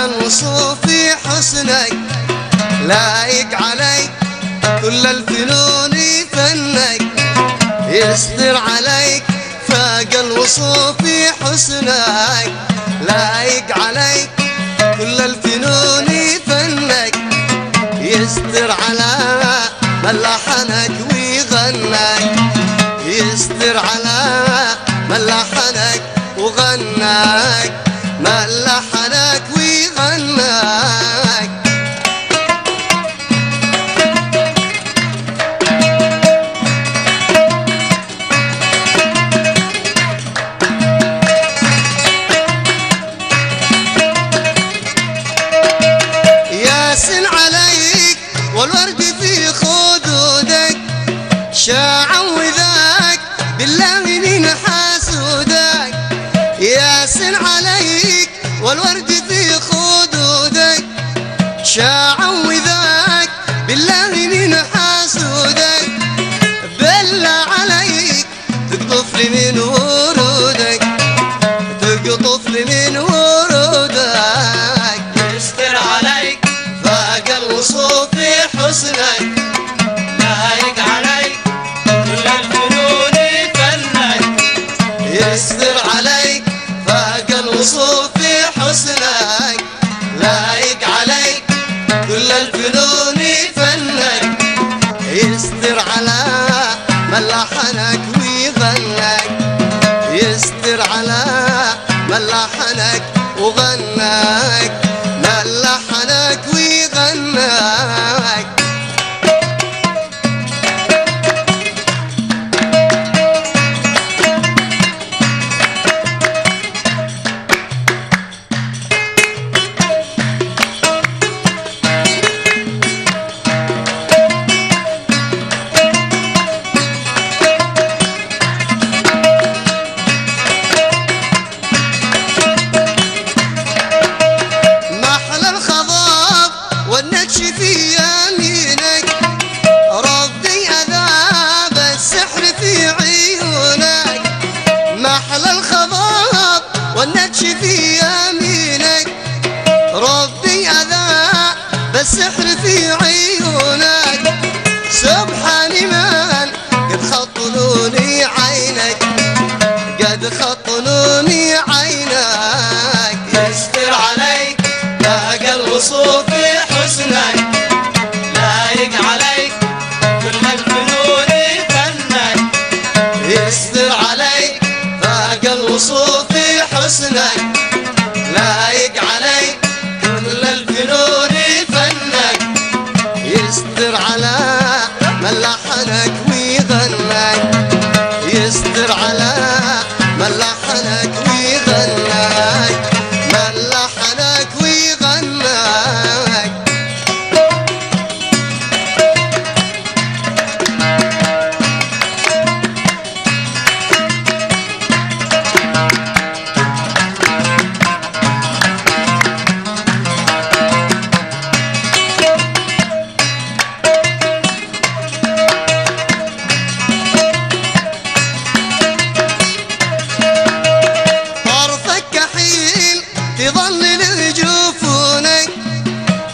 الوصوف في حسنك، لايق عليك كل الفنون فنك، يستر عليك فاق الوصوف في حسنك، لايق عليك كل الفنون فنك، يستر على من لحنك ويغنك، يستر على من لحنك وغناك، من لحنك ويغناك. ياسن عليك والورد في خدودك، شاع وذاك بالله من حاسودك، ياسن عليك والورد في خدودك، شاع وذاك بالله من حاسودك، بالله عليك تقطف لي من ورودك، تقطف لي من ورودك، يستر عليك فاق الوصوف في حسنك، لايق عليك كل الفنون فنك، يستر عليك فاق الوصوف في حسنك، لايق عليك كل الفنون فنك، يستر على من لحنك ويغنك، يستر على من لحنك وغناك، من لحنك ويغناك. محلى الخضاب والنكش في يمينك، ربي أذاب السحر في عيونك، محلى الخضاب والنكش في يمينك، ربي أذاب السحر في عيونك، سبحان من قد خطلوني عينك، قد خطلوني عينك، يستر عليك فاق الوصوف في حسنك، لايق عليك كل الفنون فنك، يستر عليك فاق الوصوف في حسنك، لايق عليك كل الفنون فنك، يستر على من لحنك ويغنك، يستر على من لحنك ويغنك، من لحنك ويغنك. طرفك كحيل تظلل جفونك،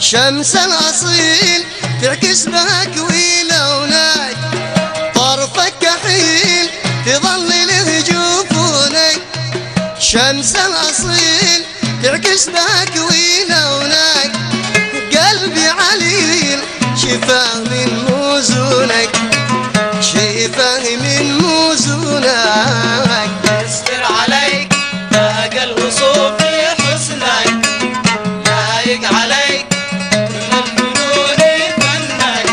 شمس الأصيل تعكس بهك ولونك، طرفك كحيل تظلل جفونك، شمس الأصيل تعكس بهك ولونك، قلبي عليل شفاه من موزونك، شفاه من موزونك، يستر عليك فاق الوصوف في حسنك، لايق عليك كل الفنون فنك،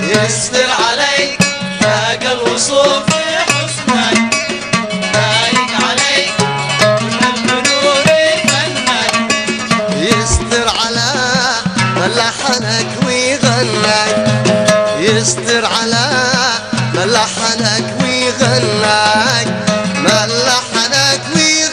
يستر عليك فاق الوصوف في حسنك، لايق عليك كل الفنون فنك، يستر على من لحنك ويغنك، يستر على من لحنك ويغنك، من لحنك ويغنك.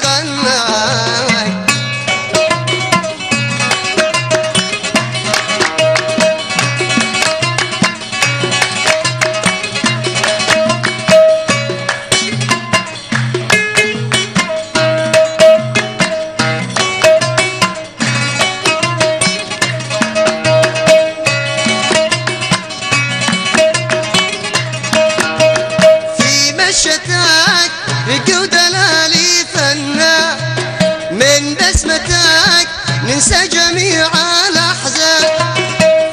ننسى جميع الأحزان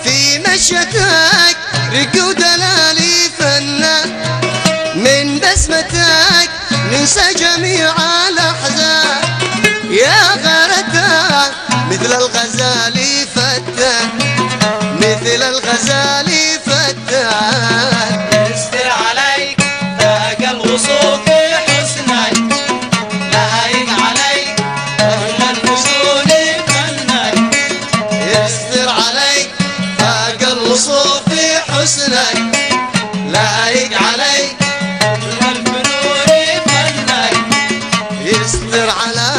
في مشيتك رق ودلالي فنان من بسمتك ننسى جميع الأحزان يا غيرتك مثل الغزال فتان مثل الغزال فتان يستر عليك فاق الوصوف في حسنك لايق عليك أهل الفصول فنك يستر عليك فاق الوصوف في حسنك لايق عليك أهل الفنون فنك يستر على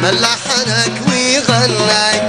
من لحنك ويغنك